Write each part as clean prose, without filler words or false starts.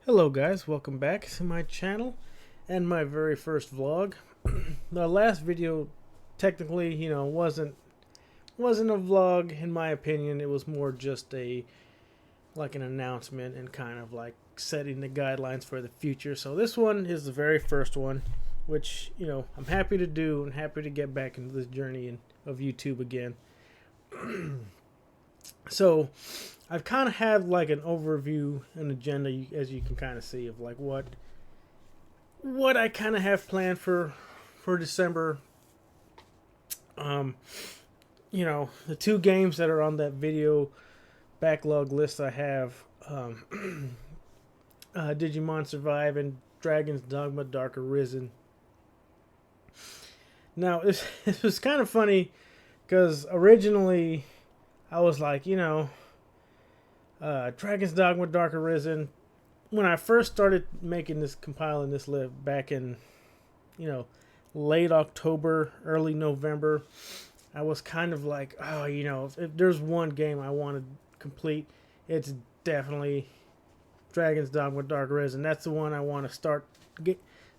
Hello guys, welcome back to my channel and my very first vlog. The last video technically, wasn't a vlog in my opinion. It was more just an announcement and kind of like setting the guidelines for the future. So this one is the very first one, which, I'm happy to do and happy to get back into this journey of YouTube again. So I've kind of had like an overview, an agenda, as you can kind of see, of like what I kind of have planned for December. Um, the two games that are on that video backlog list I have, Digimon Survive and Dragon's Dogma Dark Arisen. Now it was kind of funny because originally I was like, Dragon's Dogma Dark Arisen. When I first started compiling this list back in, late October, early November, I was kind of like, oh, if there's one game I want to complete, it's definitely Dragon's Dogma Dark Arisen. That's the one I want to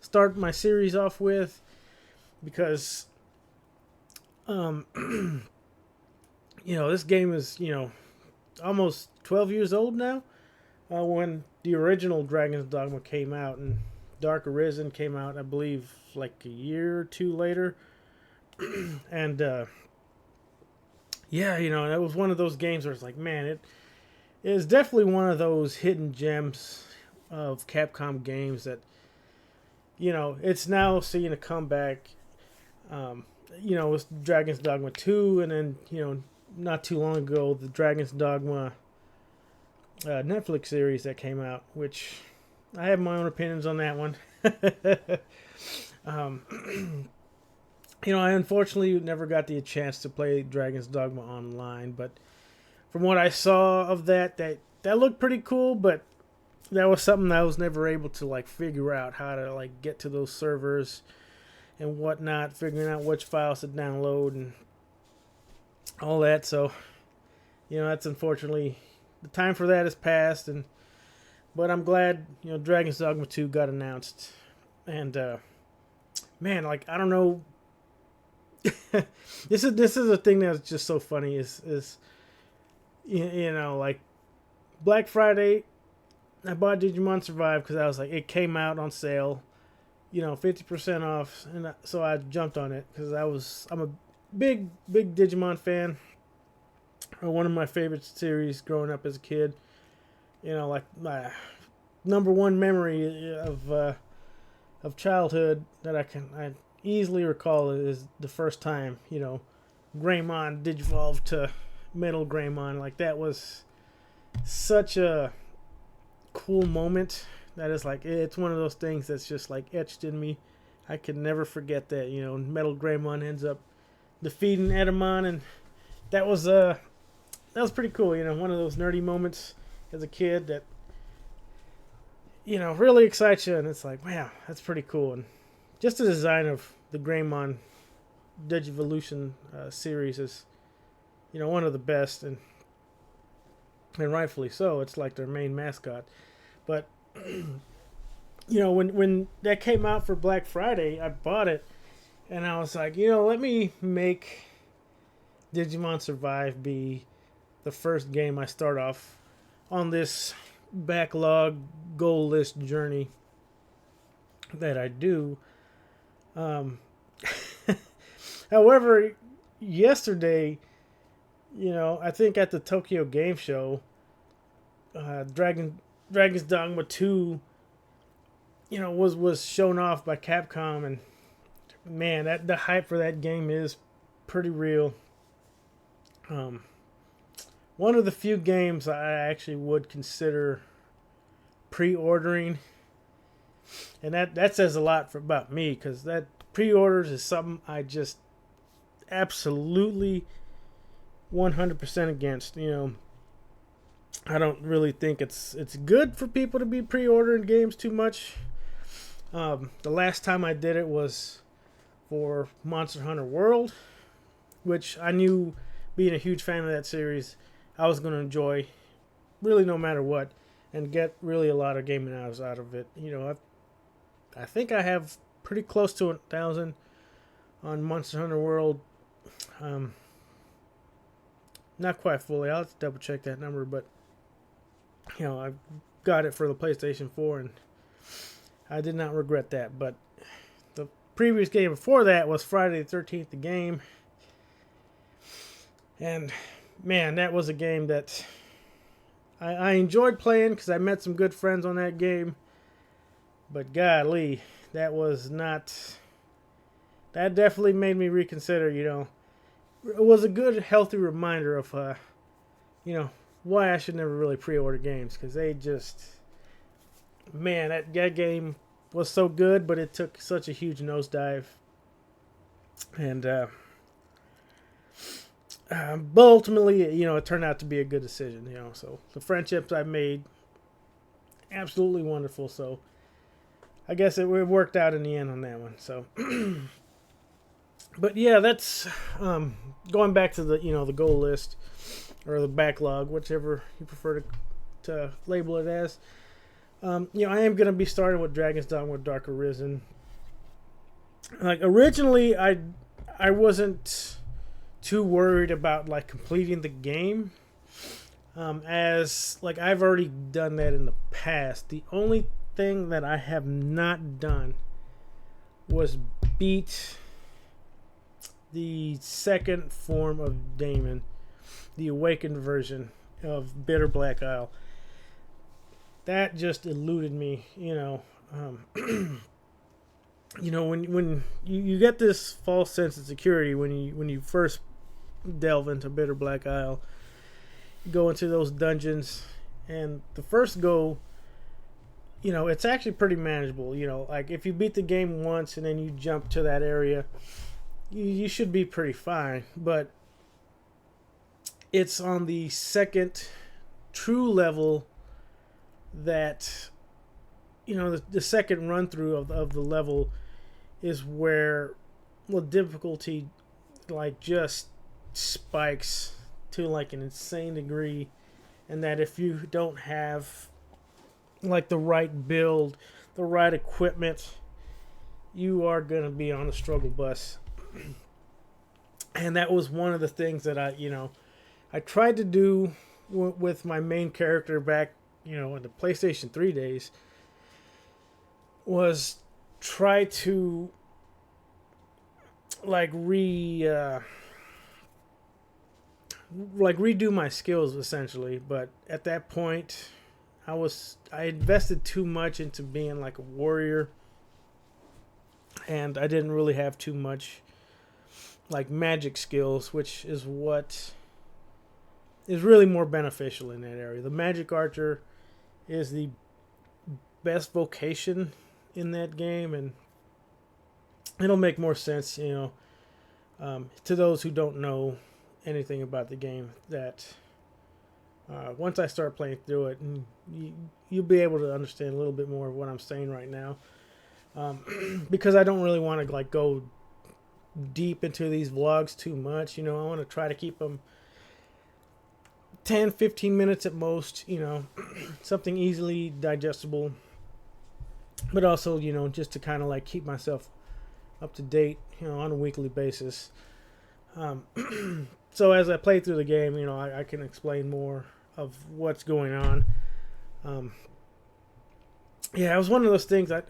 start my series off with because, this game is, almost 12 years old now. When the original Dragon's Dogma came out, and Dark Arisen came out, I believe, like a year or two later. And it was one of those games where it's like, man, it is definitely one of those hidden gems of Capcom games that, it's now seeing a comeback. With Dragon's Dogma 2, and then, not too long ago, the Dragon's Dogma Netflix series that came out, which I have my own opinions on that one. I unfortunately never got the chance to play Dragon's Dogma online, but from what I saw of that looked pretty cool, but that was something I was never able to like figure out how to like get to those servers and whatnot, figuring out which files to download and all that. So, that's unfortunately the time for that has passed, but I'm glad Dragon's Dogma 2 got announced, and man, like I don't know, this is a thing that's just so funny is like Black Friday, I bought Digimon Survive because I was like it came out on sale, 50% off, and so I jumped on it because I'm a big Digimon fan. One of my favorite series growing up as a kid. Like my number one memory of childhood that I easily recall is the first time Greymon digivolved to Metal Greymon. Like that was such a cool moment. That is like it's one of those things that's just like etched in me. I could never forget that. Metal Greymon ends up defeating Edamon, and that was pretty cool. One of those nerdy moments as a kid that really excites you, and it's like, wow, that's pretty cool. And just the design of the Greymon Digivolution series is one of the best, and rightfully so. It's like their main mascot. But when that came out for Black Friday, I bought it, and I was like, let me make Digimon Survive be the first game I start off on this backlog goal list journey that I do. However, yesterday, I think at the Tokyo Game Show, Dragon's Dogma 2, was shown off by Capcom, and man, that the hype for that game is pretty real. One of the few games I actually would consider pre-ordering, and that says a lot about me, because that pre-orders is something I just absolutely 100% against. I don't really think it's good for people to be pre-ordering games too much. The last time I did it was for Monster Hunter World, which I knew, being a huge fan of that series, I was going to enjoy really no matter what. and get really a lot of gaming hours out of it. I think I have pretty close to 1,000 on Monster Hunter World. Um, Not quite fully. I'll have to double check that number, but I got it for the PlayStation 4, and I did not regret that. But the previous game before that was Friday the 13th, the game, and man, that was a game that I enjoyed playing because I met some good friends on that game. But golly, that was not. That definitely made me reconsider. It was a good, healthy reminder of, why I should never really pre-order games, because they just, man, that game was so good, but it took such a huge nosedive, and but ultimately, it turned out to be a good decision. So the friendships I made, absolutely wonderful. So I guess it worked out in the end on that one. So. But yeah, that's going back to the goal list or the backlog, whichever you prefer to label it as. I am going to be starting with Dragon's Dogma Dark Arisen. Like originally, I wasn't too worried about like completing the game, as like I've already done that in the past. The only thing that I have not done was beat the second form of Daemon, the awakened version of Bitter Black Isle. That just eluded me, when you get this false sense of security when you first delve into Bitter Black Isle, you go into those dungeons, and the first go, it's actually pretty manageable. Like if you beat the game once and then you jump to that area, you should be pretty fine. But it's on the second true level that, the second run through of the level is where the difficulty like just spikes to like an insane degree, and that if you don't have like the right build, the right equipment, you are going to be on a struggle bus. And that was one of the things that I tried to do with my main character back, in the PlayStation 3 days, was try to redo my skills essentially. But at that point, I invested too much into being like a warrior, and I didn't really have too much like magic skills, which is what is really more beneficial in that area. The magic archer is the best vocation in that game, and it'll make more sense, to those who don't know anything about the game, that once I start playing through it, and you'll be able to understand a little bit more of what I'm saying right now, because I don't really want to like go deep into these vlogs too much. I want to try to keep them 10-15 minutes at most, something easily digestible, but also just to kind of like keep myself up to date, on a weekly basis. So as I play through the game, I can explain more of what's going on. Yeah, it was one of those things that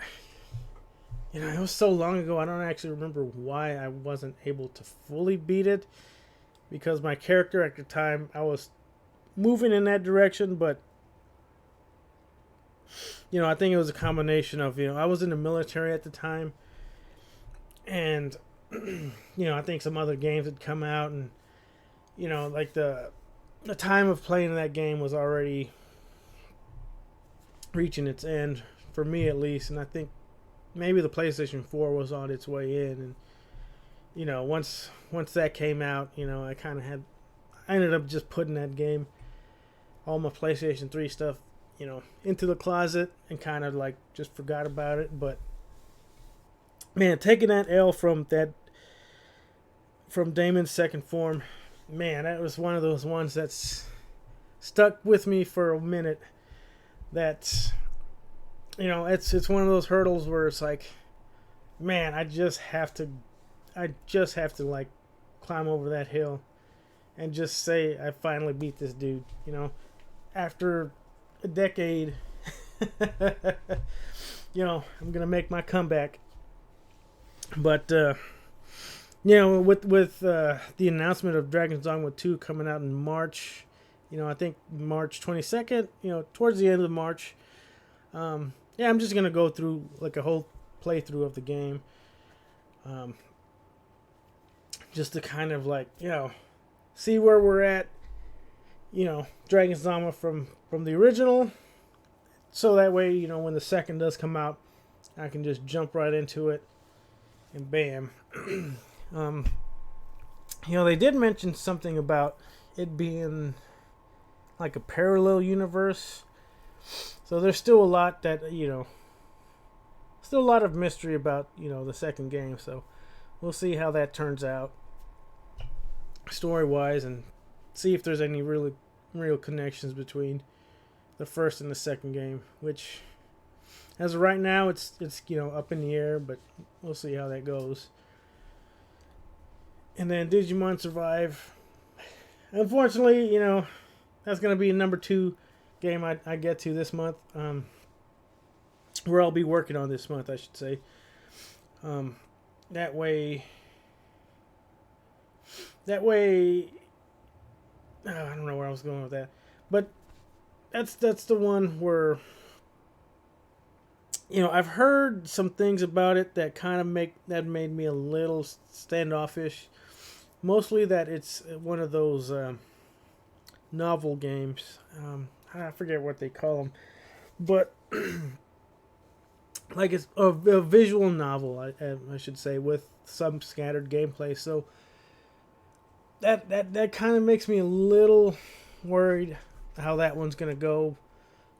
it was so long ago, I don't actually remember why I wasn't able to fully beat it, because my character at the time, I was moving in that direction, but I think it was a combination of, I was in the military at the time, and I think some other games had come out, and like the time of playing that game was already reaching its end, for me at least, and I think maybe the PlayStation 4 was on its way in, and once that came out, I ended up just putting that game, all my PlayStation 3 stuff, into the closet, and kind of like just forgot about it. But man, taking that L from Daemon's second form, man, that was one of those ones that's stuck with me for a minute. that, it's one of those hurdles where it's like, man, I just have to like climb over that hill and just say I finally beat this dude. After a decade, I'm gonna make my comeback. But with the announcement of Dragon's Dogma 2 coming out in March, I think March 22nd, towards the end of March. I'm just gonna go through like a whole playthrough of the game, just to kind of like see where we're at. Dragon's Dogma from the original, so that way when the second does come out, I can just jump right into it, and bam. They did mention something about it being like a parallel universe. So there's still a lot that, still a lot of mystery about, the second game. So we'll see how that turns out story-wise, and see if there's any really real connections between the first and the second game, which as of right now it's up in the air, but we'll see how that goes. And then Digimon Survive. Unfortunately, that's going to be a number 2 game I get to this month. Where I'll be working on this month, I should say. That way, I don't know where I was going with that, but that's the one where I've heard some things about it that kind of made me a little standoffish. Mostly that it's one of those novel games. I forget what they call them, but like it's a visual novel, I should say, with some scattered gameplay. So that kind of makes me a little worried how that one's gonna go.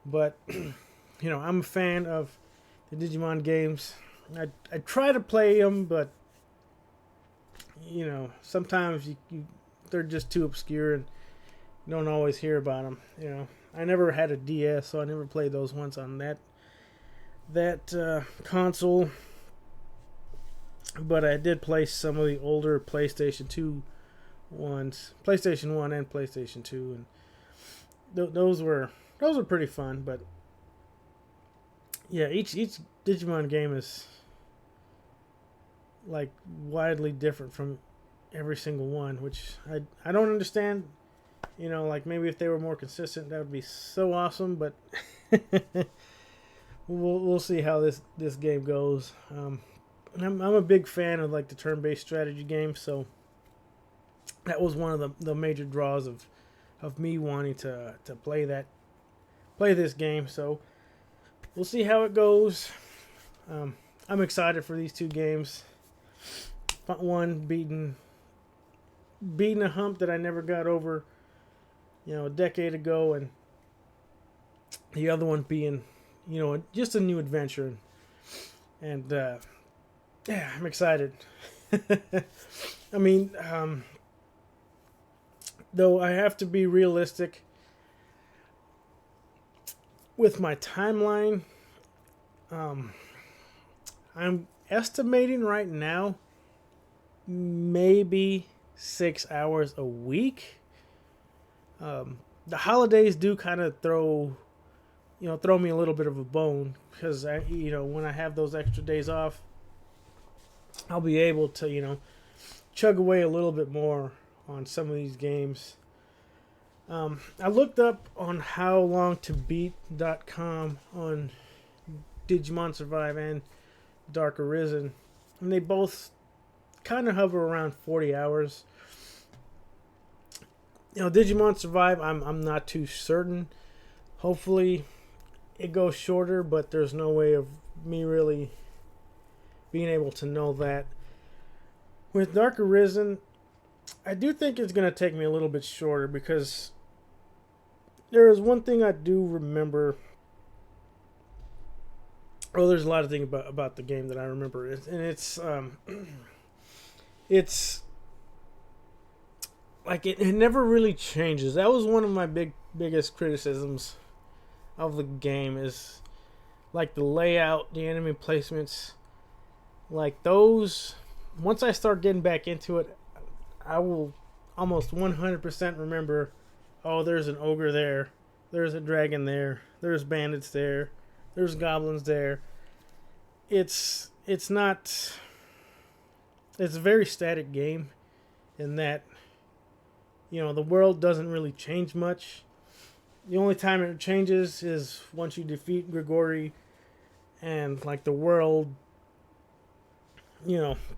But I'm a fan of the Digimon games. I try to play them, but sometimes they're just too obscure and you don't always hear about them. I never had a DS, so I never played those ones on that console. But I did play some of the older PlayStation 2 ones, PlayStation 1 and PlayStation 2, and those were pretty fun. But yeah, each Digimon game is like widely different from every single one, which I don't understand. Like maybe if they were more consistent, that would be so awesome. But we'll see how this game goes. I'm a big fan of like the turn-based strategy games, so that was one of the major draws of me wanting to play this game. So we'll see how it goes. I'm excited for these 2 games. One beating a hump that I never got over, a decade ago, and the other one being, just a new adventure. And yeah, I'm excited. I mean, though I have to be realistic with my timeline. I'm estimating right now maybe 6 hours a week. The holidays do kind of throw me a little bit of a bone, because when I have those extra days off, I'll be able to chug away a little bit more on some of these games. I looked up on howlongtobeat.com on Digimon Survive and Dark Arisen, and they both kind of hover around 40 hours. Digimon Survive, I'm not too certain. Hopefully it goes shorter, but there's no way of me really being able to know that. With Dark Arisen, I do think it's going to take me a little bit shorter, because there is one thing I do remember. Well, there's a lot of things about the game that I remember, and it's like it never really changes. That was one of my biggest criticisms of the game is like the layout, the enemy placements, like those. Once I start getting back into it, I will almost 100% remember. Oh, there's an ogre there. There's a dragon there. There's bandits there. There's goblins there. It's not. It's a very static game, in that the world doesn't really change much. The only time it changes is once you defeat Grigori, and like the world,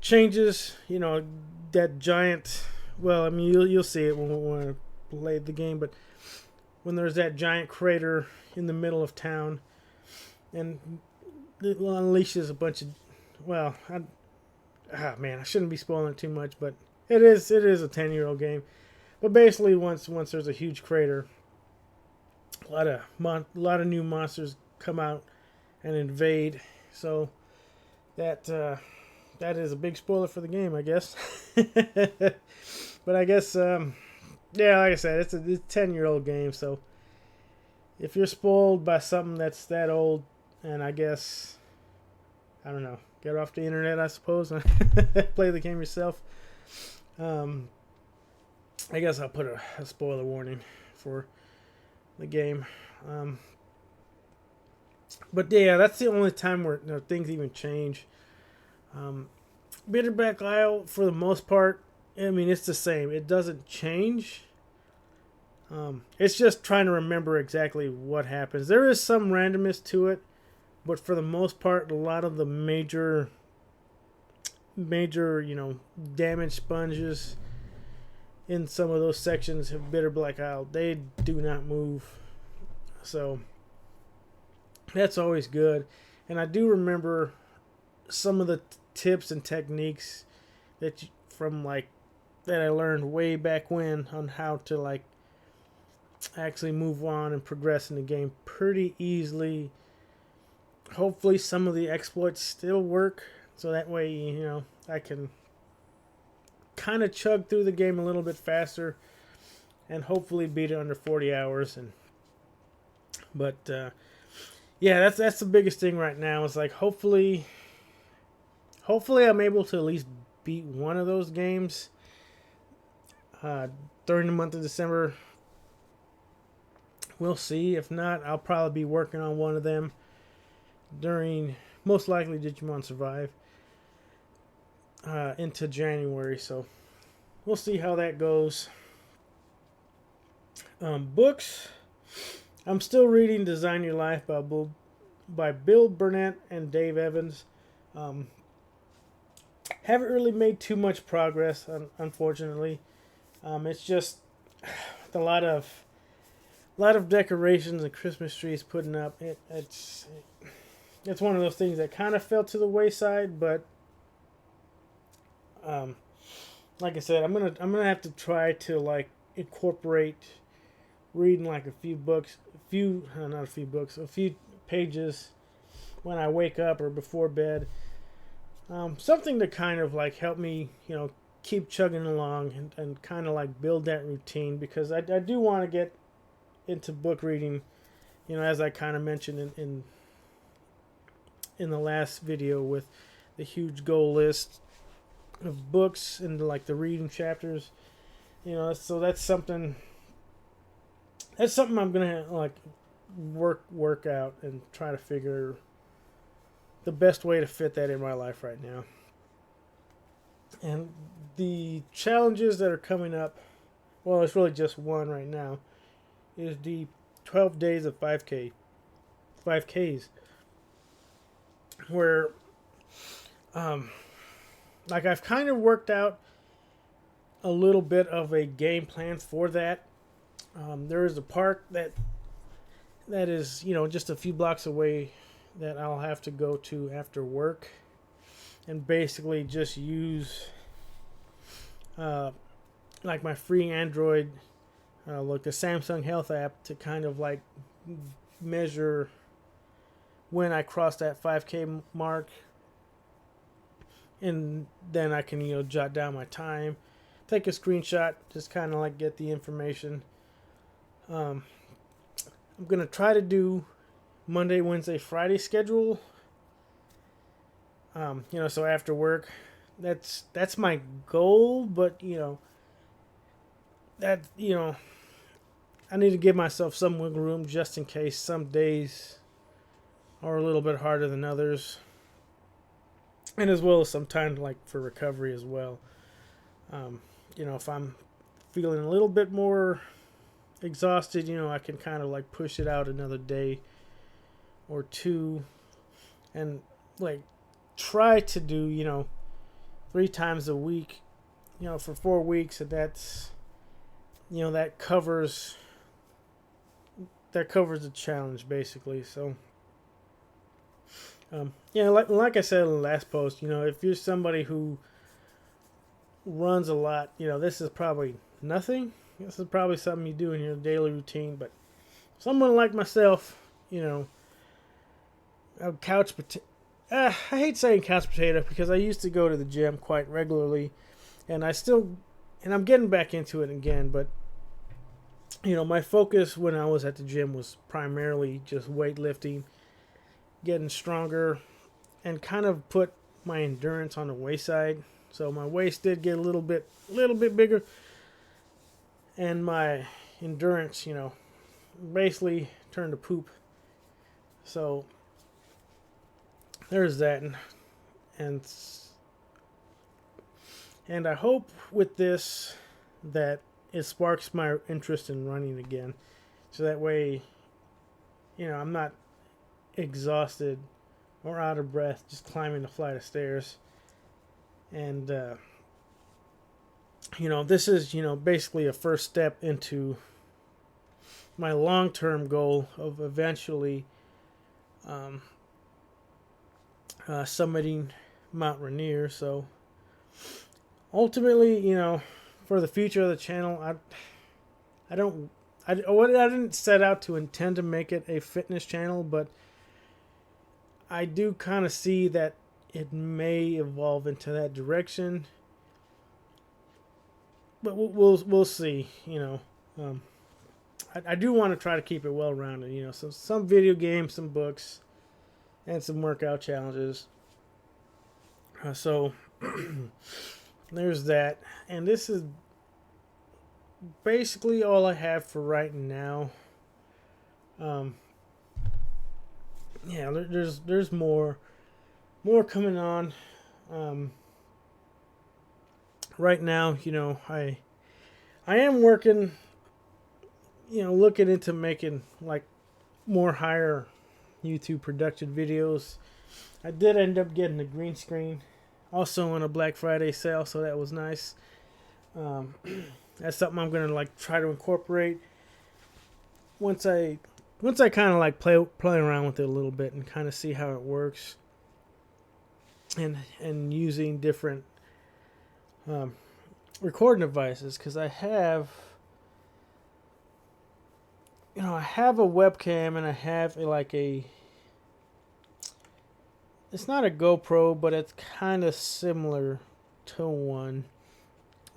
changes. That giant. Well, I mean, you'll see it when I play the game, but when there's that giant crater in the middle of town, and it unleashes a bunch of, well, man, I shouldn't be spoiling it too much, but it is a 10-year-old game. But basically, once there's a huge crater, a lot of new monsters come out and invade. So that is a big spoiler for the game, I guess. But I guess yeah, like I said, it's a 10-year-old game. So if you're spoiled by something that's that old, and I guess, I don't know, get off the internet, I suppose, and play the game yourself. I guess I'll put a spoiler warning for the game. But yeah, that's the only time where things even change. Bitterback Isle, for the most part, I mean, it's the same. It doesn't change. It's just trying to remember exactly what happens. There is some randomness to it, but for the most part, a lot of the major, damage sponges in some of those sections of Bitterback Isle, they do not move. So that's always good. And I do remember some of the tips and techniques that I learned way back when on how to actually move on and progress in the game pretty easily. Hopefully some of the exploits still work, so that way I can kind of chug through the game a little bit faster and hopefully beat it under 40 hours. But yeah, that's the biggest thing right now. Is hopefully I'm able to at least beat one of those games during the month of December. We'll see. If not, I'll probably be working on one of them during, most likely, Digimon Survive into January. So we'll see how that goes. Books. I'm still reading Design Your Life by Bill Burnett and Dave Evans. Haven't really made too much progress, unfortunately. It's just a lot of decorations and Christmas trees putting up. It's one of those things that kind of fell to the wayside, but like I said, I'm gonna have to try to incorporate reading a few pages when I wake up or before bed. Something to kind of help me, keep chugging along and kind of build that routine, because I do want to get into book reading, as I kind of mentioned in the last video, with the huge goal list of books and the reading chapters. So that's something I'm gonna work out and try to figure the best way to fit that in my life right now. And the challenges that are coming up, well, it's really just one right now, is the 12 days of 5Ks, where I've kind of worked out a little bit of a game plan for that. There is a park that is just a few blocks away that I'll have to go to after work, and basically just use my free Android, the Samsung Health app, to kind of measure when I cross that 5K mark, and then I can jot down my time, take a screenshot, just kind of get the information. I'm gonna try to do Monday, Wednesday, Friday schedule. So after work, that's my goal. But that I need to give myself some wiggle room just in case some days are a little bit harder than others, and as well as some time like for recovery as well. If I'm feeling a little bit more exhausted, I can kind of like push it out another day or two, and like try to do 3 times a week, for 4 weeks, and that's that covers the challenge basically. So like I said in the last post, if you're somebody who runs a lot, this is probably nothing. This is probably something you do in your daily routine. But someone like myself, a couch potato. I hate saying couch potato because I used to go to the gym quite regularly, and I'm getting back into it again. But my focus when I was at the gym was primarily just weightlifting, getting stronger, and kind of put my endurance on the wayside. So my waist did get a little bit bigger, and my endurance, basically turned to poop. So there's that, and I hope with this that it sparks my interest in running again, so that way, I'm not exhausted or out of breath just climbing a flight of stairs. And this is basically a first step into my long-term goal of eventually summiting Mount Rainier. So ultimately, for the future of the channel, I didn't set out to intend to make it a fitness channel, but I do kind of see that it may evolve into that direction. But we'll see. I do want to try to keep it well rounded. So some video games, some books, and some workout challenges. So there's that, and this is basically all I have for right now. There's more coming on. Right now, I am working, looking into making like more higher YouTube production videos. I did end up getting a green screen, also on a Black Friday sale, so that was nice. That's something I'm gonna like try to incorporate once I kind of like play around with it a little bit and kind of see how it works, and using different recording devices, because I have a webcam, and I have it's not a GoPro, but it's kind of similar to one.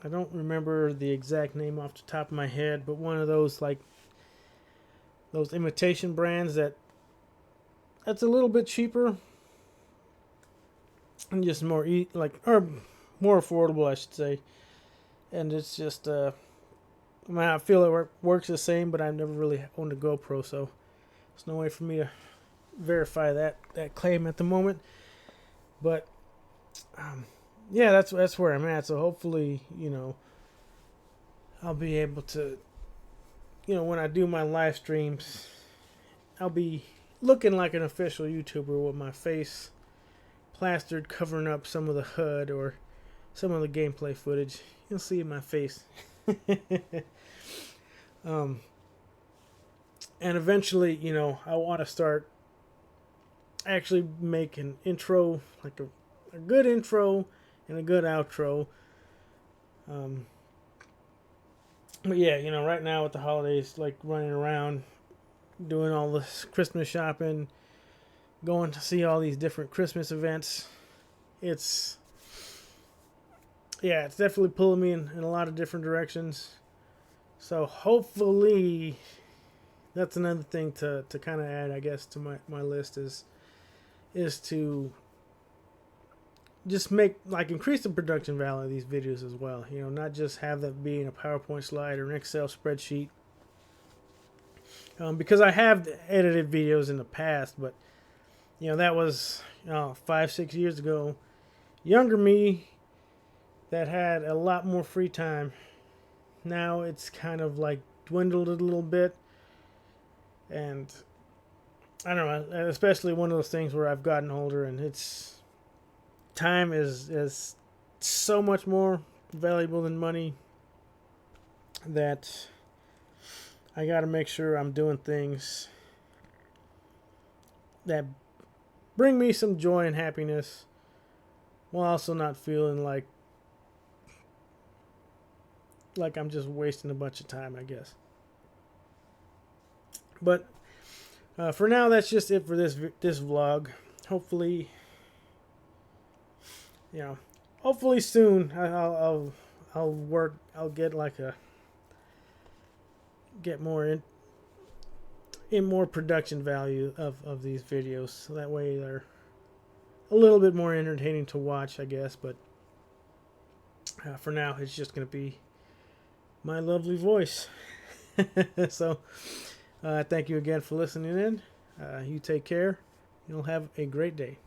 I don't remember the exact name off the top of my head, but one of those those imitation brands that's a little bit cheaper and just more more affordable, I should say. And it's just I feel it works the same, but I've never really owned a GoPro, so there's no way for me to verify that claim at the moment. But that's where I'm at. So hopefully, I'll be able to, when I do my live streams, I'll be looking like an official YouTuber with my face plastered, covering up some of the HUD or some of the gameplay footage. You'll see my face. And eventually, I want to start actually make an intro, like a good intro and a good outro. But yeah, right now with the holidays, like running around, doing all this Christmas shopping, going to see all these different Christmas events, it's definitely pulling me in a lot of different directions. So hopefully that's another thing to kind of add, I guess, to my list is to just make, like, increase the production value of these videos as well. You know, not just have them be in a PowerPoint slide or an Excel spreadsheet. Because I have edited videos in the past, but you know, that was 5-6 years ago. Younger me that had a lot more free time. Now it's kind of like dwindled a little bit, and I don't know, especially one of those things where I've gotten older and it's time is so much more valuable than money that I got to make sure I'm doing things that bring me some joy and happiness while also not feeling like I'm just wasting a bunch of time, I guess. But for now, that's just it for this vlog. Hopefully, you know, hopefully soon I'll work. I'll get more in more production value of these videos, so that way they're a little bit more entertaining to watch, I guess. But for now, it's just gonna be my lovely voice. So thank you again for listening in. You take care. You'll have a great day.